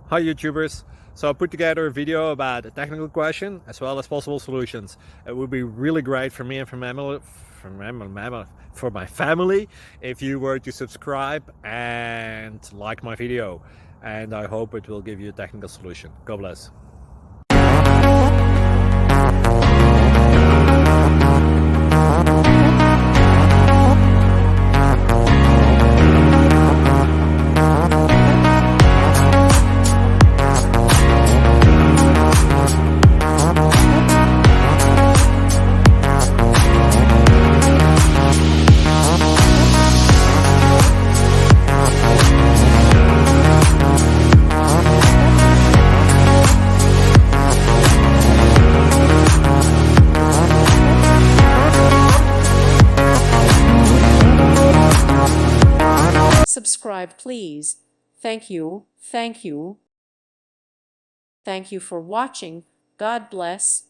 Hi YouTubers! So I put together a video about a technical question as well as possible solutions. It would be really great for me and for my family if you were to subscribe and like my video, and I hope it will give you a technical solution. God bless. Subscribe, please. Thank you. Thank you. Thank you for watching. God bless.